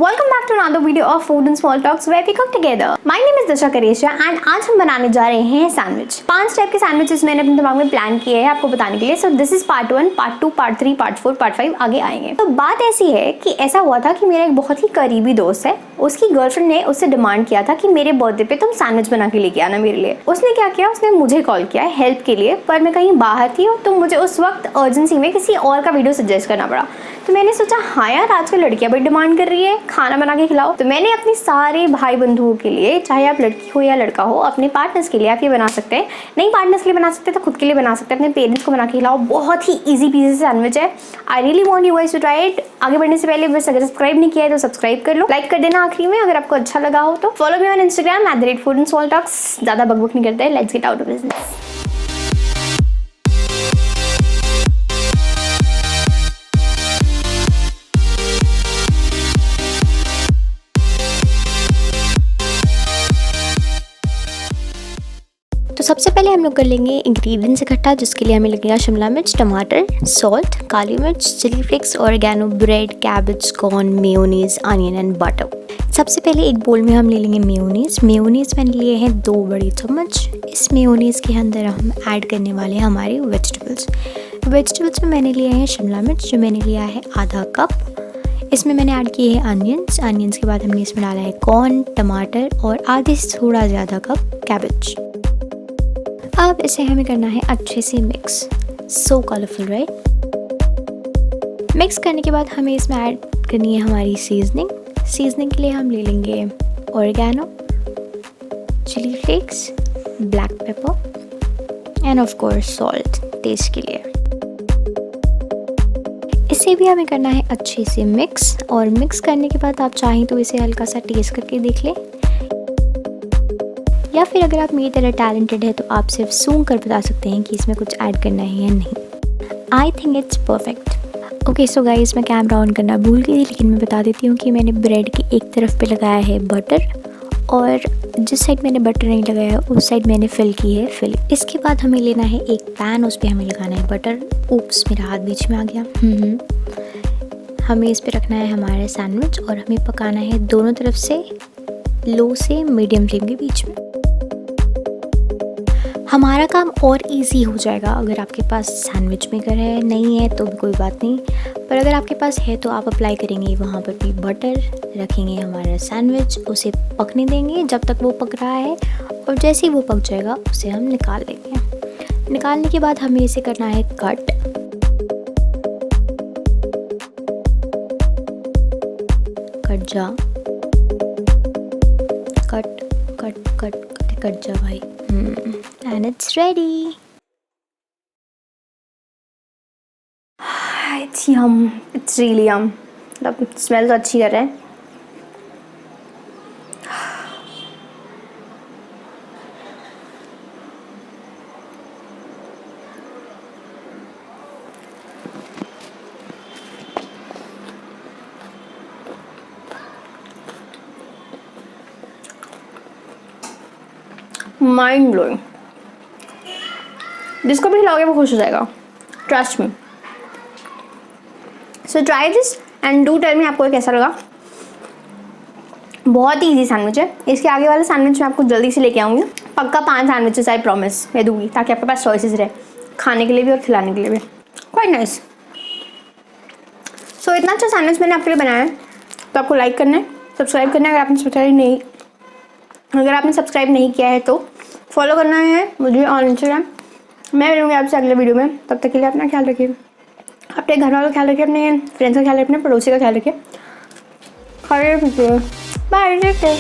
welcome back to another video of Food and Small Talks where we cook together. My name is Disha Karesha and आज हम बनाने जा रहे हैं sandwich. 5 type के sandwiches मैंने अपने दिमाग में प्लान किए हैं आपको बताने के लिए। So this is part 1, part 2, part 3, part 4, part 5 आगे आएंगे। तो बात ऐसी है कि ऐसा हुआ था कि मेरा एक बहुत ही करीबी दोस्त है, उसकी गर्लफ्रेंड ने उससे डिमांड किया था कि मेरे बर्थडे पे तुम सैंडविच बना के लेके आना मेरे लिए। उसने क्या किया, उसने मुझे कॉल किया हेल्प के लिए, पर मैं कहीं बाहर थी तो मुझे उस वक्त अर्जेंसी में किसी और का वीडियो सजेस्ट करना पड़ा। तो मैंने सोचा हाँ यार आजकल लड़कियां बड़ी डिमांड कर रही है खाना बना के खिलाओ। तो मैंने अपने सारे भाई बंधुओं के लिए, चाहे आप लड़की हो या लड़का हो, अपने पार्टनर्स के लिए आप ये बना सकते हैं। नहीं पार्टनर्स के लिए बना सकते तो खुद के लिए बना सकते हैं, अपने पेरेंट्स को बना के खिलाओ। बहुत ही ईजी पीसी सैंडविच है। I really want you guys to try it. आगे बढ़ने से पहले बस अगर सब्सक्राइब नहीं किया है तो सब्सक्राइब कर लो, लाइक कर देना आखिरी में अगर आपको अच्छा लगा हो तो। Follow me on Instagram @foodandsalttalks। ज़्यादा बकबक नहीं करते, let's get out of business. तो सबसे पहले हम लोग कर लेंगे इंग्रेडिएंट्स इकट्ठा, जिसके लिए हमें लगेगा शिमला मिर्च, टमाटर, सॉल्ट, काली मिर्च, chilli flakes, oregano, bread, cabbage, corn, mayonnaise, onion and butter. सबसे पहले एक बोल में हम ले लेंगे मेयोनीज। मेयोनीज मैंने लिए हैं 2 बड़ी चम्मच। इस मेयोनीज के अंदर हम ऐड करने वाले हैं हमारे वेजिटेबल्स में मैंने लिए हैं शिमला मिर्च, जो मैंने लिया है आधा कप। इसमें मैंने ऐड किए हैं अनियंस के बाद हमने इसमें डाला है कॉर्न, टमाटर और आधे से थोड़ा ज़्यादा कप कैबेज। अब इसे हमें करना है अच्छे से मिक्स। सो कलरफुल राइट। मिक्स करने के बाद हमें इसमें ऐड करनी है हमारी सीजनिंग के लिए हम ले लेंगे oregano, chilli flakes, black pepper and of course salt taste के लिए। इसे भी हमें करना है अच्छे से मिक्स, और मिक्स करने के बाद आप चाहें तो इसे हल्का सा टेस्ट करके देख लें, या फिर अगर आप मेरी तरह टैलेंटेड है तो आप सिर्फ सूंघ कर बता सकते हैं कि इसमें कुछ ऐड करना है या नहीं। I think it's perfect. Okay so guys, मैं कैमरा ऑन करना भूल गई थी, लेकिन मैं बता देती हूँ कि मैंने ब्रेड की एक तरफ पे लगाया है बटर, और जिस साइड मैंने बटर नहीं लगाया उस साइड मैंने फिल की है फिलिंग। इसके बाद हमें लेना है एक पैन, उस पर हमें लगाना है बटर। ऊप्स, मेरा हाथ बीच में आ गया। हमें इस पर रखना है हमारा सैंडविच और हमें पकाना है दोनों तरफ से लो से मीडियम फ्लेम के बीच में। हमारा काम और इजी हो जाएगा अगर आपके पास सैंडविच मेकर है। नहीं है तो भी कोई बात नहीं, पर अगर आपके पास है तो आप अप्लाई करेंगे वहाँ पर भी बटर, रखेंगे हमारा सैंडविच, उसे पकने देंगे जब तक वो पक रहा है, और जैसे ही वो पक जाएगा उसे हम निकाल लेंगे। निकालने के बाद हमें इसे करना है कट। कट जा भाई। And it's ready. It's yum. It's really yum. मतलब स्मेल तो अच्छी कर रहा है। Mind blowing. जिसको भी खिलाओगे वो खुश हो जाएगा, trust me. So try this and do tell me आपको कैसा लगा। बहुत ही इजी सैंडविच है। इसके आगे वाले सैंडविच मैं आपको जल्दी से लेके आऊँगी। पक्का 5 सैंडविचेस आई प्रॉमिस मैं दूँगी, ताकि आपके पास चॉइसेस रहे खाने के लिए भी और खिलाने के लिए भी। Quite nice. सो इतना अच्छा सैंडविच मैंने आपके लिए बनाया है, तो आपको लाइक करना है, सब्सक्राइब करना है अगर आपने सब्सक्राइब नहीं किया है तो फॉलो करना है मुझे ऑन इंस्टाग्राम। मैं मिलूँगी आपसे अगले वीडियो में। तब तक के लिए अपना ख्याल रखिए, अपने घर वालों का ख्याल रखिए, अपने फ्रेंड्स का ख्याल रखिए, अपने पड़ोसी का ख्याल रखिए। Bye, take care.